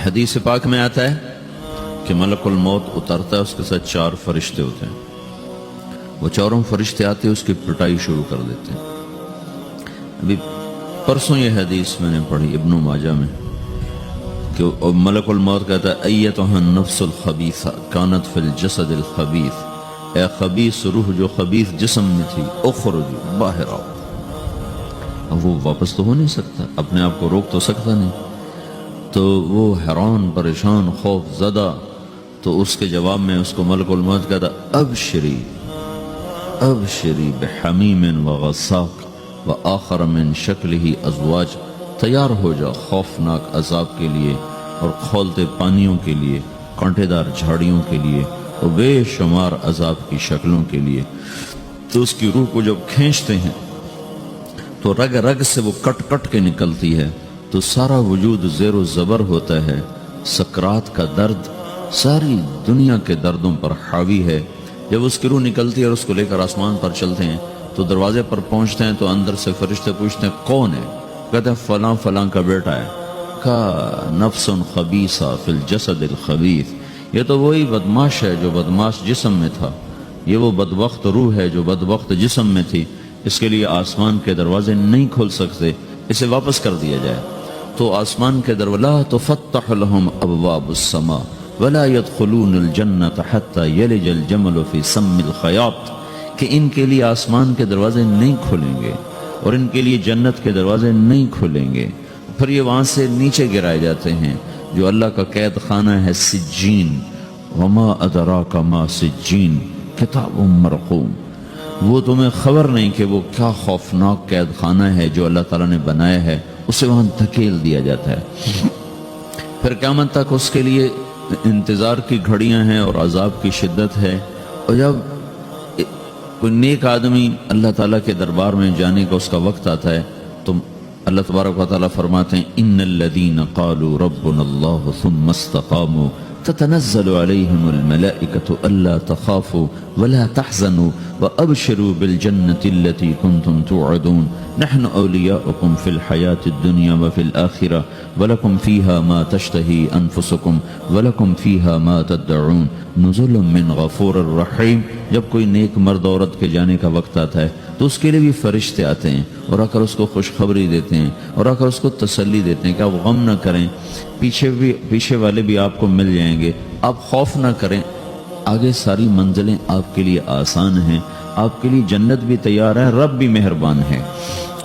حدیث پاک میں آتا ہے کہ ملک الموت اترتا ہے، اس کے ساتھ 4 فرشتے ہوتے ہیں. وہ چاروں فرشتے آتے ہیں، اس کی پٹائی شروع کر دیتے ہیں. ابھی پرسوں یہ حدیث میں نے پڑھی ابن ماجہ میں کہ ملک الموت کہتا ہے ایتھا النفس الخبیثہ کانت فی الجسد الخبیث، اے خبیث روح جو خبیث جسم میں تھی، اخرج باہر آؤ. اب وہ واپس تو ہو نہیں سکتا، اپنے آپ کو روک تو سکتا نہیں. تو وہ حیران پریشان خوف زدہ، تو اس کے جواب میں اس کو ملک الموت کہتا ابشری ابشری بحمیم وغساق وآخر من شکلہ ازواج، تیار ہو جا خوفناک عذاب کے لیے اور کھولتے پانیوں کے لیے، کانٹے دار جھاڑیوں کے لیے اور بے شمار عذاب کی شکلوں کے لیے. تو اس کی روح کو جب کھینچتے ہیں تو رگ رگ سے وہ کٹ کٹ کے نکلتی ہے، تو سارا وجود زیر و زبر ہوتا ہے. سکرات کا درد ساری دنیا کے دردوں پر حاوی ہے. جب اس کی روح نکلتی ہے اور اس کو لے کر آسمان پر چلتے ہیں تو دروازے پر پہنچتے ہیں تو اندر سے فرشتے پوچھتے ہیں کون ہے؟ کہتے ہیں فلاں فلاں کا بیٹا ہے. کا نفس خبیثہ فی الجسد الخبیث، یہ تو وہی بدماش ہے جو بدماش جسم میں تھا، یہ وہ بدبخت روح ہے جو بدبخت جسم میں تھی. اس کے لیے آسمان کے دروازے نہیں کھول سکتے، اسے واپس کر دیا جائے. تو آسمان کے دروازے لا تفتح لهم ابواب السماء ولا يدخلون الجنة حتى يلج الجمل في سم الخياط، کہ ان کے لیے آسمان کے دروازے نہیں کھولیں گے اور ان کے لیے جنت کے دروازے نہیں کھولیں گے. پھر یہ وہاں سے نیچے گرائے جاتے ہیں جو اللہ کا قید خانہ ہے سجین. وما ادراک ما سجین کتاب مرقوم، وہ تمہیں خبر نہیں کہ وہ کیا خوفناک قید خانہ ہے جو اللہ تعالیٰ نے بنایا ہے، اسے وہاں دھکیل دیا جاتا ہے. پھر قیامت تک اس کے لیے انتظار کی گھڑیاں ہیں اور عذاب کی شدت ہے. اور جب کوئی نیک آدمی اللہ تعالیٰ کے دربار میں جانے کا اس کا وقت آتا ہے تو اللہ تبارک و تعالیٰ فرماتے ہیں ان الذین قالوا ربنا اللہ ثم استقاموا تتنزل علیہم الملائکۃ الا تخافوا ولا تحزنوا وابشروا بالجنۃ التي كنتم توعدون نحن اولیاؤکم فی الحیاۃ الدنیا وفی الآخرہ ولکم فیہا ما تشتہی انفسکم ولکم فیہا ما تدعون نزل من غفور الرحیم. جب کوئی نیک مرد عورت کے جانے کا وقت آتا ہے تو اس کے لیے بھی فرشتے آتے ہیں اور آ کر اس کو خوشخبری دیتے ہیں اور آ کر اس کو تسلی دیتے ہیں کہ آپ غم نہ کریں، پیچھے والے بھی آپ کو مل جائیں گے، آپ خوف نہ کریں، آگے ساری منزلیں آپ کے لیے آسان ہیں، آپ کے لیے جنت بھی تیار ہے، رب بھی مہربان ہے.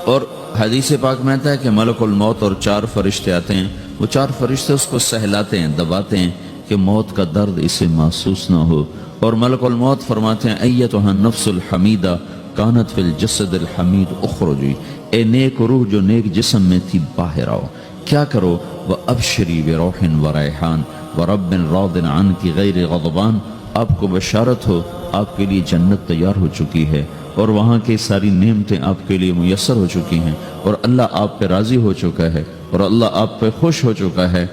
اور حدیث پاک میں آتا ہے کہ ملک الموت اور 4 فرشتے آتے ہیں، وہ 4 فرشتے اس کو سہلاتے ہیں، دباتے ہیں کہ موت کا درد اسے محسوس نہ ہو. اور ملک الموت فرماتے ہیں ایتھا النفس الحمیدہ کانت فی الجسد الحمید اخرجی، اے نیک روح جو نیک جسم میں تھی باہر آؤ. کیا کرو؟ وابشری بروح وریحان ورب راض عنک غیر غضبان، آپ کو بشارت ہو آپ کے لیے جنت تیار ہو چکی ہے اور وہاں کی ساری نعمتیں آپ کے لیے میسر ہو چکی ہیں اور اللہ آپ پہ راضی ہو چکا ہے اور اللہ آپ پہ خوش ہو چکا ہے.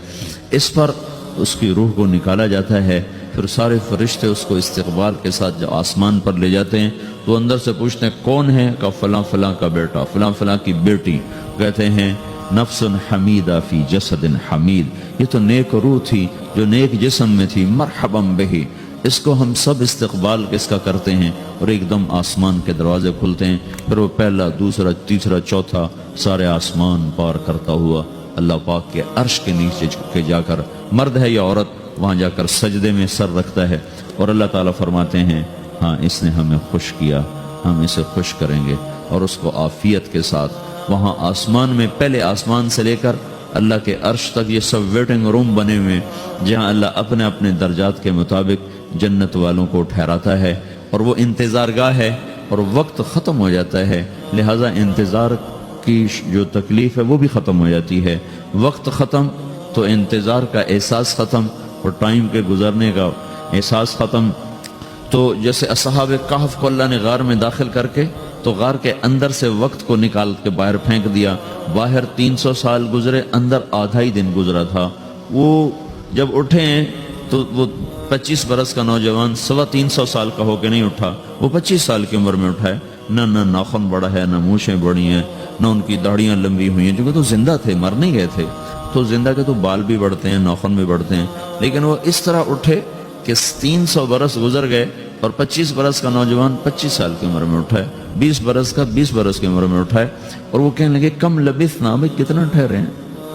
اس پر اس کی روح کو نکالا جاتا ہے. پھر سارے فرشتے اس کو استقبال کے ساتھ جب آسمان پر لے جاتے ہیں تو اندر سے پوچھتے ہیں کون ہے؟ کہ فلاں فلاں کا بیٹا، فلاں فلاں کی بیٹی. کہتے ہیں نفس حمیدہ فی جسد حمید، یہ تو نیک روح تھی جو نیک جسم میں تھی، مرحبا بہی. اس کو ہم سب استقبال کس کا کرتے ہیں اور ایک دم آسمان کے دروازے کھلتے ہیں. پھر وہ پہلا، دوسرا، تیسرا، چوتھا سارے آسمان پار کرتا ہوا اللہ پاک کے عرش کے نیچے کے جا کر، مرد ہے یا عورت، وہاں جا کر سجدے میں سر رکھتا ہے اور اللہ تعالیٰ فرماتے ہیں ہاں اس نے ہمیں خوش کیا، ہم اسے خوش کریں گے. اور اس کو عافیت کے ساتھ وہاں آسمان میں، پہلے آسمان سے لے کر اللہ کے عرش تک یہ سب ویٹنگ روم بنے ہوئے جہاں اللہ اپنے اپنے درجات کے مطابق جنت والوں کو ٹھہراتا ہے. اور وہ انتظار گاہ ہے اور وقت ختم ہو جاتا ہے، لہٰذا انتظار کی جو تکلیف ہے وہ بھی ختم ہو جاتی ہے. وقت ختم تو انتظار کا احساس ختم اور ٹائم کے گزرنے کا احساس ختم. تو جیسے اصحاب کہف کو اللہ نے غار میں داخل کر کے تو غار کے اندر سے وقت کو نکال کے باہر پھینک دیا. باہر 300 سال گزرے، اندر آدھا ہی دن گزرا تھا. وہ جب اٹھے ہیں تو وہ 25 برس کا نوجوان 325 سال کا ہو کے نہیں اٹھا، وہ 25 سال کی عمر میں اٹھا ہے. نہ ناخن بڑا ہے، نہ مونچھیں بڑی ہیں، نہ ان کی داڑیاں لمبی ہوئی ہیں، جو کہ تو زندہ تھے، مر نہیں گئے تھے. تو زندہ کے تو بال بھی بڑھتے ہیں، ناخن بھی بڑھتے ہیں، لیکن وہ اس طرح اٹھے کہ 300 برس گزر گئے اور 25 برس کا نوجوان 25 سال کی عمر میں اٹھائے، 20 برس کا 20 برس کی عمر میں اٹھائے، اور وہ کہنے لگے کم لبثنا، بھئی کتنا ٹھہرے ہیں،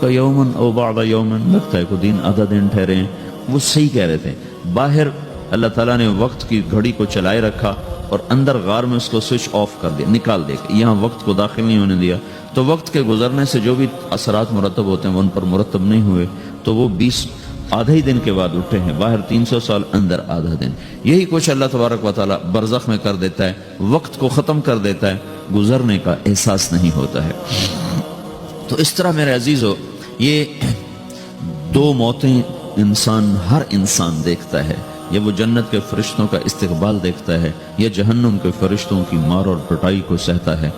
کہ یومن او بعد یومن، لگتا ہے کوئی دن آدھا دن ٹھہرے ہیں۔ وہ صحیح کہہ رہے تھے۔ باہر اللہ تعالیٰ نے وقت کی گھڑی کو چلائے رکھا اور اندر غار میں اس کو سوئچ آف کر دیا، نکال دیا، یہاں وقت کو داخل نہیں ہونے دیا۔ تو وقت کے گزرنے سے جو بھی اثرات مرتب ہوتے ہیں وہ ان پر مرتب نہیں ہوئے، تو وہ 20 آدھا ہی دن کے بعد اٹھے ہیں، باہر 300 سال، اندر آدھا دن۔ یہی کچھ اللہ تبارک و تعالیٰ برزخ میں کر دیتا ہے، وقت کو ختم کر دیتا ہے، گزرنے کا احساس نہیں ہوتا ہے۔ تو اس طرح میرے عزیزو، یہ دو موتیں ہر انسان دیکھتا ہے، یا وہ جنت کے فرشتوں کا استقبال دیکھتا ہے یا جہنم کے فرشتوں کی مار اور پٹائی کو سہتا ہے۔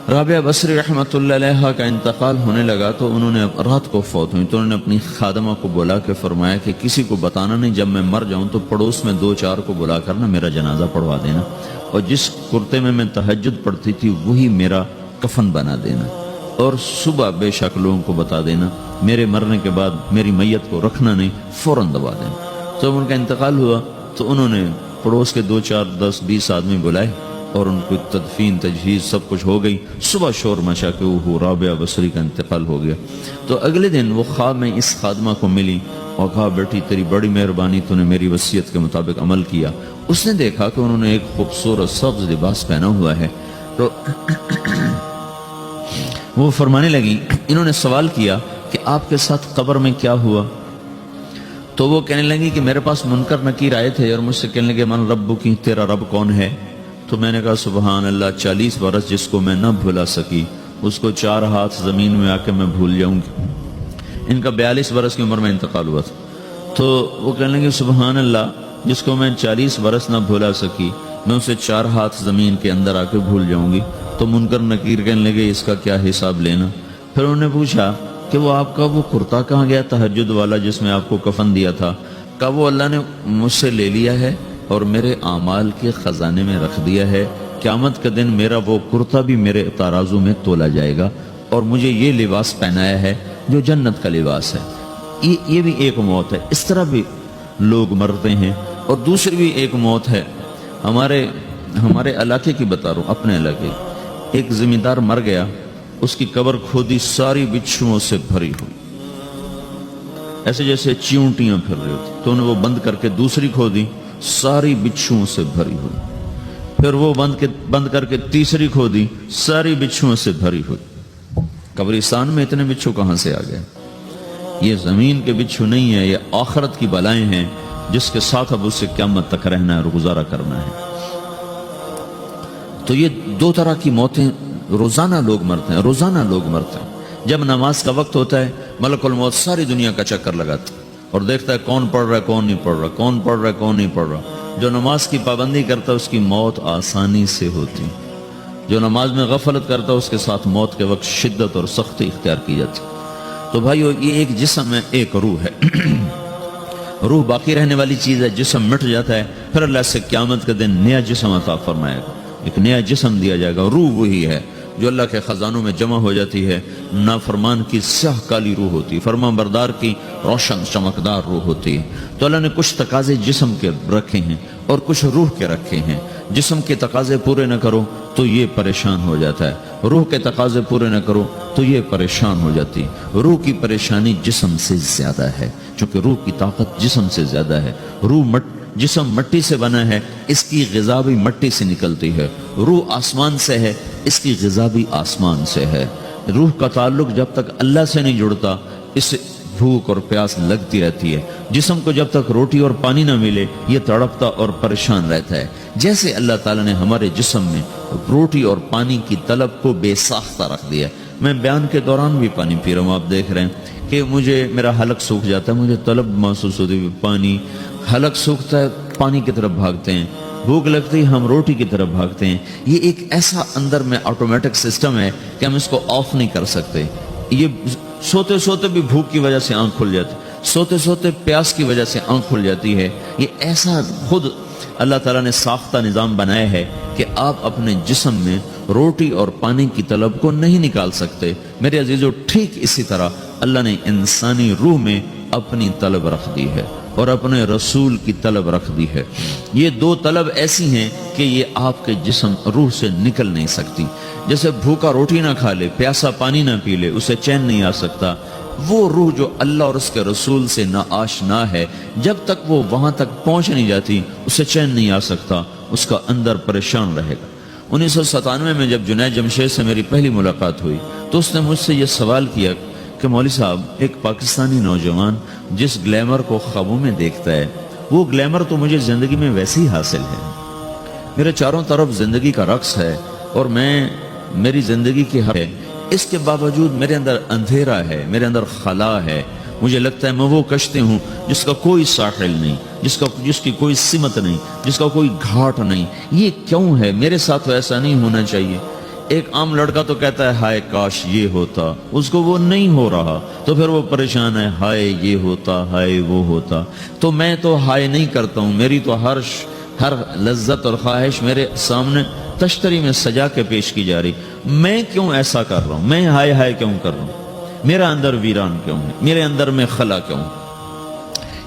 رابعہ بصری رحمۃ اللہ علیہ کا انتقال ہونے لگا تو انہوں نے رات کو فوت ہوئی تو انہوں نے اپنی خادمہ کو بلا کے فرمایا کہ کسی کو بتانا نہیں، جب میں مر جاؤں تو پڑوس میں 2-4 کو بلا کر نا میرا جنازہ پڑھوا دینا، اور جس کرتے میں تہجد پڑھتی تھی وہی میرا کفن بنا دینا، اور صبح بے شک لوگوں کو بتا دینا، میرے مرنے کے بعد میری میت کو رکھنا نہیں، فوراً دبا دینا۔ تو ان کا انتقال ہوا تو انہوں نے پڑوس کے 2-4 10-20 آدمی بلائے اور ان کو تدفین تجہیز سب کچھ ہو گئی۔ صبح شور مچا کہ وہ رابعہ بصری کا انتقال ہو گیا۔ تو اگلے دن وہ خواب میں اس خادمہ کو ملی اور کہا بیٹی تیری بڑی مہربانی، تو نے میری وصیت کے مطابق عمل کیا۔ اس نے دیکھا کہ انہوں نے ایک خوبصورت سبز لباس پہنا ہوا ہے، تو وہ فرمانے لگی، انہوں نے سوال کیا کہ آپ کے ساتھ قبر میں کیا ہوا؟ تو وہ کہنے لگی کہ میرے پاس منکر نکیر آئے تھے اور مجھ سے کہنے لگے من رب کی، تیرا رب کون ہے؟ تو میں نے کہا سبحان اللہ، 40 برس جس کو میں نہ بھلا سکی اس کو 4 ہاتھ زمین میں آ کے میں بھول جاؤں گی۔ ان کا 42 برس کی عمر میں انتقال ہوا تھا۔ تو وہ کہنے لگے سبحان اللہ، جس کو میں 40 برس نہ بھلا سکی میں اسے 4 ہاتھ زمین کے اندر آ کے بھول جاؤں گی۔ تو منکر نکیر کہنے لگے اس کا کیا حساب لینا؟ پھر انہوں نے پوچھا کہ وہ آپ کا وہ کرتا کہاں گیا تہجد والا جس میں آپ کو کفن دیا تھا؟ کہا وہ اللہ نے مجھ سے لے لیا ہے اور میرے اعمال کے خزانے میں رکھ دیا ہے، قیامت کے دن میرا وہ کرتا بھی میرے ترازو میں تولا جائے گا، اور مجھے یہ لباس پہنایا ہے جو جنت کا لباس ہے۔ یہ بھی ایک موت ہے، اس طرح بھی لوگ مرتے ہیں۔ اور دوسری بھی ایک موت ہے، ہمارے علاقے کی بتا رہا ہوں، اپنے علاقے، ایک زمیندار مر گیا، اس کی قبر کھودی، ساری بچھوؤں سے بھری ہوئی، ایسے جیسے چیونٹیاں پھر رہی ہوتی، تو انہیں وہ بند کر کے دوسری کھودی، ساری بچھوؤں سے بھری ہوئی، پھر وہ بند کر کے تیسری کھودی، ساری بچھوؤں سے بھری ہوئی۔ قبرستان میں اتنے بچھو کہاں سے آ گئے؟ یہ زمین کے بچھو نہیں ہے، یہ آخرت کی بلائیں ہیں جس کے ساتھ اب اس سے قیامت تک رہنا ہے اور گزارا کرنا ہے۔ تو یہ 2 طرح کی موتیں روزانہ لوگ مرتے ہیں، روزانہ لوگ مرتے ہیں۔ جب نماز کا وقت ہوتا ہے ملک الموت ساری دنیا کا چکر لگاتا ہے اور دیکھتا ہے کون پڑھ رہا ہے کون نہیں پڑھ رہا، کون پڑھ رہا ہے کون نہیں پڑھ رہا۔ جو نماز کی پابندی کرتا ہے اس کی موت آسانی سے ہوتی، جو نماز میں غفلت کرتا ہے اس کے ساتھ موت کے وقت شدت اور سختی اختیار کی جاتی۔ تو بھائیو، یہ ایک جسم ہے، ایک روح ہے۔ روح باقی رہنے والی چیز ہے، جسم مٹ جاتا ہے، پھر اللہ سے قیامت کے دن نیا جسم عطا فرمائے گا، ایک نیا جسم دیا جائے گا۔ روح وہی ہے جو اللہ کے خزانوں میں جمع ہو جاتی ہے۔ نافرمان کی سیاہ کالی روح ہوتی ہے، فرمان بردار کی روشن چمکدار روح ہوتی ہے۔ تو اللہ نے کچھ تقاضے جسم کے رکھے ہیں اور کچھ روح کے رکھے ہیں۔ جسم کے تقاضے پورے نہ کرو تو یہ پریشان ہو جاتا ہے، روح کے تقاضے پورے نہ کرو تو یہ پریشان ہو جاتی ہے۔ روح کی پریشانی جسم سے زیادہ ہے، چونکہ روح کی طاقت جسم سے زیادہ ہے۔ جسم مٹی سے بنا ہے، اس کی غذا بھی مٹی سے نکلتی ہے۔ روح آسمان سے ہے، اس کی غذا بھی آسمان سے ہے۔ روح کا تعلق جب تک اللہ سے نہیں جڑتا اس سے بھوک اور پیاس لگتی رہتی ہے۔ جسم کو جب تک روٹی اور پانی نہ ملے یہ تڑپتا اور پریشان رہتا ہے۔ جیسے اللہ تعالیٰ نے ہمارے جسم میں روٹی اور پانی کی طلب کو بے ساختہ رکھ دیا۔ میں بیان کے دوران بھی پانی پی رہا ہوں، آپ دیکھ رہے ہیں کہ میرا حلق سوکھ جاتا ہے، مجھے طلب محسوس ہوتی ہے پانی، حلق سوکھتا ہے پانی کی طرف بھاگتے ہیں، بھوک لگتی ہے ہم روٹی کی طرف بھاگتے ہیں۔ یہ ایک ایسا اندر میں آٹومیٹک سسٹم ہے کہ ہم اس کو آف نہیں کر سکتے۔ یہ سوتے سوتے بھی بھوک کی وجہ سے آنکھ کھل جاتی، سوتے سوتے پیاس کی وجہ سے آنکھ کھل جاتی ہے۔ یہ ایسا خود اللہ تعالیٰ نے ساختہ نظام بنایا ہے کہ آپ اپنے جسم میں روٹی اور پانی کی طلب کو نہیں نکال سکتے۔ میرے عزیزو، ٹھیک اسی طرح اللہ نے انسانی روح میں اپنی طلب رکھ دی ہے اور اپنے رسول کی طلب رکھ دی ہے. یہ دو طلب ایسی ہیں کہ یہ آپ کے جسم روح سے نکل نہیں سکتی. جیسے بھوکا روٹی نہ کھا لے، پیاسا پانی نہ پی لے، اسے چین نہیں آ سکتا. وہ روح جو اللہ اور اس کے رسول سے نا آشنا ہے، جب تک وہ وہاں تک پہنچ نہیں جاتی اسے چین نہیں آ سکتا، اس کا اندر پریشان رہے گا. 1997 میں جب جنید جمشید سے میری پہلی ملاقات ہوئی تو اس نے مجھ سے یہ سوال کیا کہ مولوی صاحب، ایک پاکستانی نوجوان جس گلیمر کو خوابوں میں دیکھتا ہے، وہ گلیمر تو مجھے زندگی میں ویسے ہی حاصل ہے. میرے چاروں طرف زندگی کا رقص ہے اور میری زندگی کی حق ہے، اس کے باوجود میرے اندر اندھیرا ہے، میرے اندر خلا ہے. مجھے لگتا ہے میں وہ کشتی ہوں جس کا کوئی ساحل نہیں، جس کی کوئی سمت نہیں، جس کا کوئی گھاٹ نہیں. یہ کیوں ہے؟ میرے ساتھ ایسا نہیں ہونا چاہیے. ایک عام لڑکا تو کہتا ہے ہائے کاش یہ ہوتا، اس کو وہ نہیں ہو رہا تو پھر وہ پریشان ہے، ہائے یہ ہوتا، ہائے وہ ہوتا. تو میں تو ہائے نہیں کرتا ہوں، میری تو ہر لذت اور خواہش میرے سامنے تشتری میں سجا کے پیش کی جا رہی. میں کیوں ایسا کر رہا ہوں؟ میں ہائے ہائے کیوں کر رہا ہوں؟ میرا اندر ویران کیوں ہے؟ میرے اندر میں خلا کیوں؟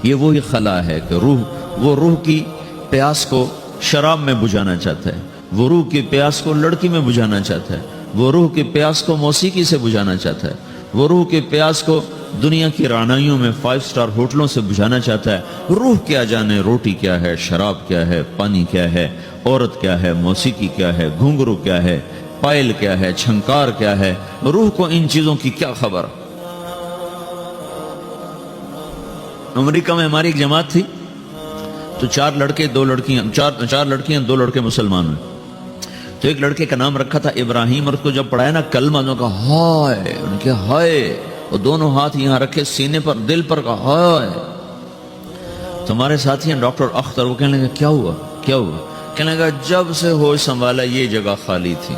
یہ وہی خلا ہے کہ وہ روح کی پیاس کو شراب میں بجھانا چاہتا ہے، وہ روح کی پیاس کو لڑکی میں بجھانا چاہتا ہے، وہ روح کی پیاس کو موسیقی سے بجھانا چاہتا ہے، وہ روح کی پیاس کو دنیا کی رعنائیوں میں 5 سٹار ہوٹلوں سے بجھانا چاہتا ہے. روح کیا جانے روٹی کیا ہے، شراب کیا ہے، پانی کیا ہے، عورت کیا ہے، موسیقی کیا ہے، گھنگرو کیا ہے، پائل کیا ہے، چھنکار کیا ہے. روح کو ان چیزوں کی کیا خبر؟ امریکہ میں ہماری ایک جماعت تھی تو 4 لڑکیاں 2 لڑکے مسلمان ہوئے. تو ایک لڑکے کا نام رکھا تھا ابراہیم، اور اس کو جب پڑھایا نا کلمہ تو کہا ہائے، ان کے ہائے، اور دونوں ہاتھ یہاں رکھے سینے پر، دل پر، کہا ہائے. تمہارے ساتھی ہیں ڈاکٹر اختر، وہ کہنے لگا کیا ہوا؟ کہنے لگا جب سے ہوش سنبھالا یہ جگہ خالی تھی،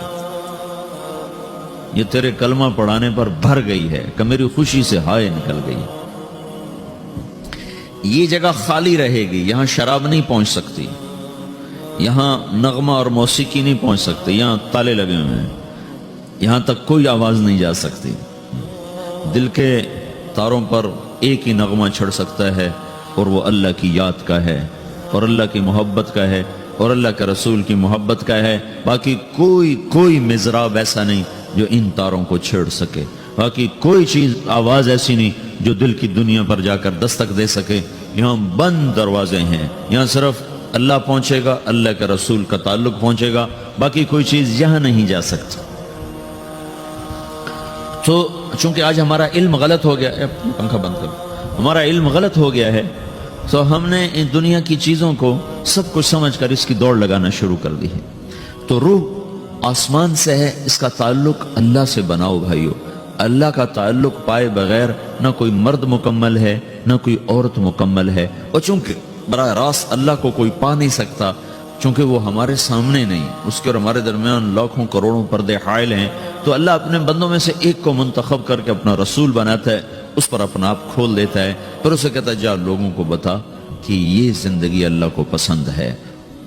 یہ تیرے کلمہ پڑھانے پر بھر گئی ہے کہ میری خوشی سے ہائے نکل گئی. یہ جگہ خالی رہے گی، یہاں شراب نہیں پہنچ سکتی، یہاں نغمہ اور موسیقی نہیں پہنچ سکتے، یہاں تالے لگے ہوئے ہیں، یہاں تک کوئی آواز نہیں جا سکتی. دل کے تاروں پر ایک ہی نغمہ چھڑ سکتا ہے اور وہ اللہ کی یاد کا ہے اور اللہ کی محبت کا ہے اور اللہ کے رسول کی محبت کا ہے. باقی کوئی مزراب ایسا نہیں جو ان تاروں کو چھیڑ سکے. باقی کوئی چیز، آواز ایسی نہیں جو دل کی دنیا پر جا کر دستک دے سکے. یہاں بند دروازے ہیں، یہاں صرف اللہ پہنچے گا، اللہ کے رسول کا تعلق پہنچے گا، باقی کوئی چیز یہاں نہیں جا سکتی. تو چونکہ آج ہمارا علم غلط ہو گیا، پنکھا بند کرو، ہمارا علم غلط ہو گیا ہے، تو ہم نے ان دنیا کی چیزوں کو سب کچھ سمجھ کر اس کی دوڑ لگانا شروع کر دی ہے. تو روح آسمان سے ہے، اس کا تعلق اللہ سے بناؤ بھائیو. اللہ کا تعلق پائے بغیر نہ کوئی مرد مکمل ہے نہ کوئی عورت مکمل ہے. اور چونکہ براہ راست اللہ کو کوئی پا نہیں سکتا، چونکہ وہ ہمارے سامنے نہیں، اس کے اور ہمارے درمیان لاکھوں کروڑوں پردے حائل ہیں، تو اللہ اپنے بندوں میں سے ایک کو منتخب کر کے اپنا رسول بناتا ہے، اس پر اپنا آپ کھول دیتا ہے، پھر اسے کہتا ہے جا لوگوں کو بتا کہ یہ زندگی اللہ کو پسند ہے.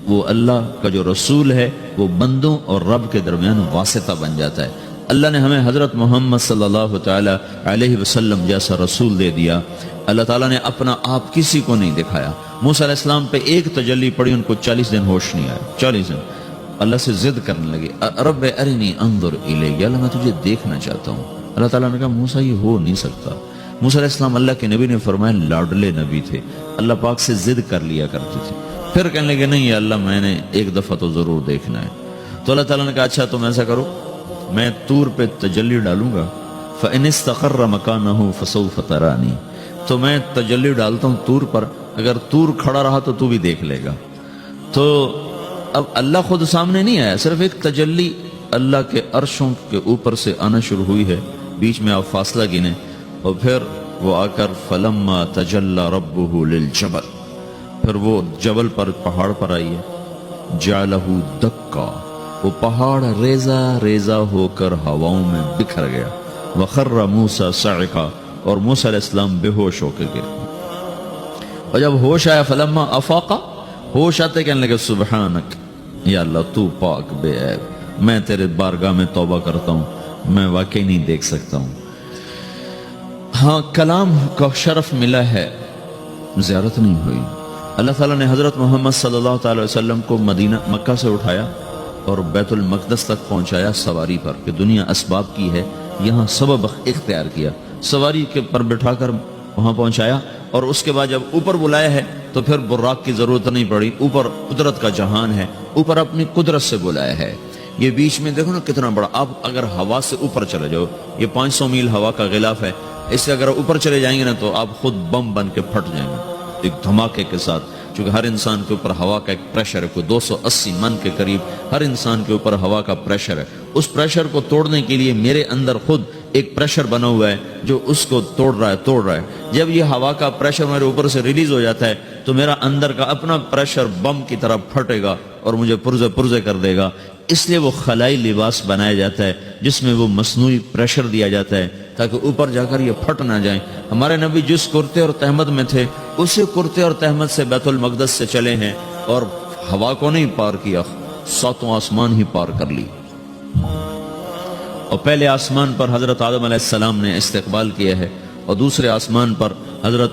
وہ اللہ کا جو رسول ہے وہ بندوں اور رب کے درمیان واسطہ بن جاتا ہے. اللہ نے ہمیں حضرت محمد صلی اللہ تعالی علیہ وسلم جیسا رسول دے دیا. اللہ تعالیٰ نے اپنا آپ کسی کو نہیں دکھایا. موسیٰ علیہ السلام پہ ایک تجلی پڑی، ان کو 40 دن ہوش نہیں آیا. 40 دن اللہ سے ضد کرنے لگے، رب ارنی انظر الیک، اللہ میں تجھے دیکھنا چاہتا ہوں. اللہ تعالیٰ نے کہا موسیٰ یہ ہو نہیں سکتا. موسیٰ علیہ السلام اللہ کے نبی نے فرمایا لاڈلے نبی تھے، اللہ پاک سے ضد کر لیا کرتے تھے. پھر کہنے لگے نہیں اللہ میں نے ایک دفعہ تو ضرور دیکھنا ہے. تو اللہ تعالیٰ نے کہا اچھا تم ایسا کرو، میں طور پہ تجلی ڈالوں گا، فَإِنِ اسْتَقَرَّ مَكَانَهُ فَسَوْفَ تَرَانِي، تو میں تجلی ڈالتا ہوں طور پر، اگر طور کھڑا رہا تو بھی دیکھ لے گا. تو اب اللہ خود سامنے نہیں آیا، صرف ایک تجلی اللہ کے عرشوں کے اوپر سے آنا شروع ہوئی ہے. بیچ میں آپ فاصلہ گنے اور پھر وہ آ کر فَلَمَّا تَجَلَّى رَبُّهُ لِلْجَبَلِ، پھر وہ جبل پر، پہاڑ پر آئی ہے. جَعَلَهُ دَكَّا، وہ پہاڑ ریزہ ریزہ ہو کر ہواؤں میں بکھر گیا. وَخَرَّ مُوسَى صَعِقًا، اور موسیٰ علیہ السلام بے ہوش ہو کے گئے. اور جب ہوش آیا فَلَمَّا أَفَاقَ، ہوش آتے کہنے لگے سبحانک، یا اللہ تو پاک بے عیب، میں تیرے بارگاہ میں توبہ کرتا ہوں، میں واقعی نہیں دیکھ سکتا ہوں. ہاں کلام کا شرف ملا ہے، زیارت نہیں ہوئی۔ اللہ تعالیٰ نے حضرت محمد صلی اللہ تعالی وسلم کو مکہ سے اٹھایا اور بیت المقدس تک پہنچایا سواری پر، کہ دنیا اسباب کی ہے، یہاں سبب اختیار کیا، سواری کے پر بٹھا کر وہاں پہنچایا، اور اس کے بعد جب اوپر بلایا ہے تو پھر براق کی ضرورت نہیں پڑی، اوپر قدرت کا جہان ہے، اوپر اپنی قدرت سے بلایا ہے۔ یہ بیچ میں دیکھو نا کتنا بڑا، آپ اگر ہوا سے اوپر چلے جاؤ، یہ 500 میل ہوا کا غلاف ہے، اس سے اگر اوپر چلے جائیں گے نا تو آپ خود بم بن کے پھٹ جائیں گے ایک دھماکے کے ساتھ، چونکہ ہر انسان کے اوپر ہوا کا ایک پریشر ہے، کوئی 280 من کے قریب ہر انسان کے اوپر ہوا کا پریشر ہے۔ اس پریشر کو توڑنے کے لیے میرے اندر خود ایک پریشر بنا ہوا ہے جو اس کو توڑ رہا ہے۔ جب یہ ہوا کا پریشر میرے اوپر سے ریلیز ہو جاتا ہے تو میرا اندر کا اپنا پریشر بم کی طرح پھٹے گا اور مجھے پرزے کر دے گا۔ اس لیے وہ خلائی لباس بنایا جاتا ہے جس میں وہ مصنوعی پریشر دیا جاتا ہے تاکہ اوپر جا کر یہ پھٹ نہ جائیں۔ ہمارے نبی جس کرتے اور تہمت میں تھے اسی کرتے اور تہمت سے بیت المقدس سے چلے ہیں، اور ہوا کو نہیں پار کیا، 7 آسمان ہی پار کر لی۔ اور پہلے آسمان پر حضرت آدم علیہ السلام نے استقبال کیا ہے، اور دوسرے آسمان پر حضرت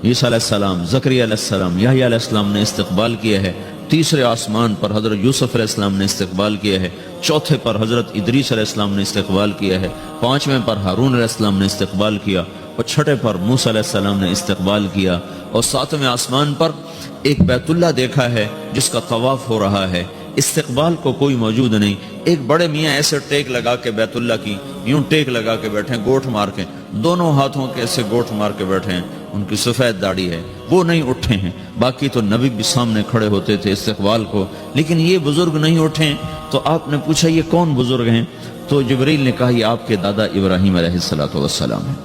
عیسیٰ علیہ السلام، زکریا علیہ السلام، یحییٰ علیہ السلام نے استقبال کیا ہے، تیسرے آسمان پر حضرت یوسف علیہ السلام نے استقبال کیا ہے، چوتھے پر حضرت ادریس علیہ السلام نے استقبال کیا ہے، پانچویں پر ہارون علیہ السلام نے استقبال کیا، اور چھٹے پر موسیٰ علیہ السلام نے استقبال کیا، اور ساتویں آسمان پر ایک بیت اللہ دیکھا ہے جس کا طواف ہو رہا ہے۔ استقبال کو کوئی موجود نہیں، ایک بڑے میاں ایسے ٹیک لگا کے بیت اللہ کی یوں ٹیک لگا کے بیٹھے ہیں، گوٹھ مار کے، دونوں ہاتھوں کے ایسے گوٹھ مار کے بیٹھے ہیں، ان کی سفید داڑھی ہے، وہ نہیں اٹھے ہیں۔ باقی تو نبی بھی سامنے کھڑے ہوتے تھے استقبال کو، لیکن یہ بزرگ نہیں اٹھے ہیں۔ تو آپ نے پوچھا یہ کون بزرگ ہیں؟ تو جبریل نے کہا یہ آپ کے دادا ابراہیم علیہ السلام ہیں۔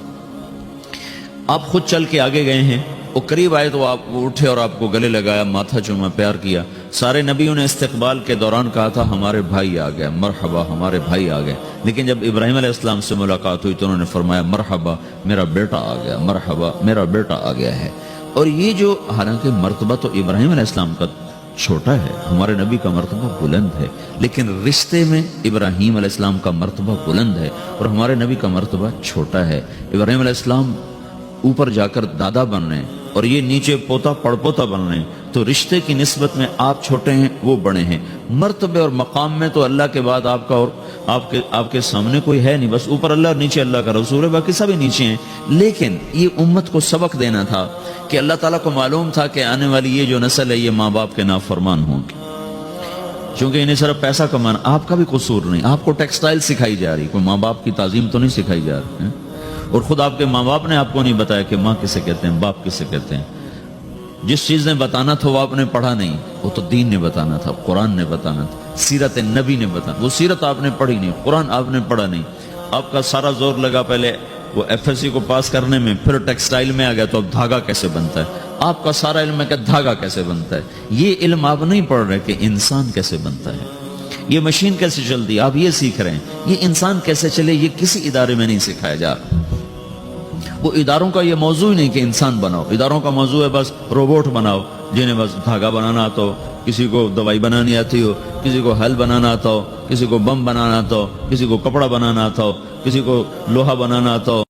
آپ خود چل کے آگے گئے ہیں، وہ قریب آئے تو آپ اٹھے اور آپ کو گلے لگایا، ماتھا چوما، پیار کیا۔ سارے نبیوں نے استقبال کے دوران کہا تھا ہمارے بھائی آ گئے، مرحبا ہمارے بھائی آ گئے، لیکن جب ابراہیم علیہ السلام سے ملاقات ہوئی تو انہوں نے فرمایا مرحبا میرا بیٹا آ گیا، مرحبا میرا بیٹا آ گیا ہے۔ اور یہ جو حالانکہ مرتبہ تو ابراہیم علیہ السلام کا چھوٹا ہے، ہمارے نبی کا مرتبہ بلند ہے، لیکن رشتے میں ابراہیم علیہ السلام کا مرتبہ بلند ہے اور ہمارے نبی کا مرتبہ چھوٹا ہے۔ ابراہیم علیہ السلام اوپر جا کر دادا بن رہے ہیں اور یہ نیچے پوتا پڑپوتا بن رہے ہیں، تو رشتے کی نسبت میں آپ چھوٹے ہیں وہ بڑے ہیں، مرتبے اور مقام میں تو اللہ کے بعد آپ کا اور آپ کے سامنے کوئی ہے نہیں، بس اوپر اللہ اور نیچے اللہ کا رسول ہے، باقی سبھی نیچے ہیں۔ لیکن یہ امت کو سبق دینا تھا کہ اللہ تعالیٰ کو معلوم تھا کہ آنے والی یہ جو نسل ہے یہ ماں باپ کے نافرمان ہوں گے، چونکہ انہیں صرف پیسہ کمانا، آپ کا بھی قصور نہیں، آپ کو ٹیکسٹائل سکھائی جا رہی، کوئی ماں باپ کی تعظیم تو نہیں سکھائی جا رہی، اور خود آپ کے ماں باپ نے آپ کو نہیں بتایا کہ ماں کسے کہتے ہیں، باپ کسے کہتے ہیں۔ جس چیز نے بتانا تھا وہ آپ نے پڑھا نہیں، وہ تو دین نے بتانا تھا، قرآن نے بتانا تھا، سیرت نبی نے بتانا، وہ سیرت آپ نے پڑھی نہیں، قرآن آپ نے پڑھا نہیں۔ آپ کا سارا زور لگا پہلے وہ FSC کو پاس کرنے میں، پھر ٹیکسٹائل میں آ گیا تو اب دھاگا کیسے بنتا ہے، آپ کا سارا علم ہے کہ دھاگا کیسے بنتا ہے، یہ علم آپ نہیں پڑھ رہے کہ انسان کیسے بنتا ہے، یہ مشین کیسے چلتی ہے آپ یہ سیکھ رہے ہیں، یہ انسان کیسے چلے یہ کسی ادارے میں نہیں سکھایا جا رہا۔ وہ اداروں کا یہ موضوع ہی نہیں کہ انسان بناؤ، اداروں کا موضوع ہے بس روبوٹ بناؤ جنہیں بس دھاگا بنانا آتا ہو، کسی کو دوائی بنانی آتی ہو، کسی کو حل بنانا آتا ہو، کسی کو بم بنانا آتا ہو، کسی کو کپڑا بنانا آتا ہو، کسی کو لوہا بنانا آتا ہو،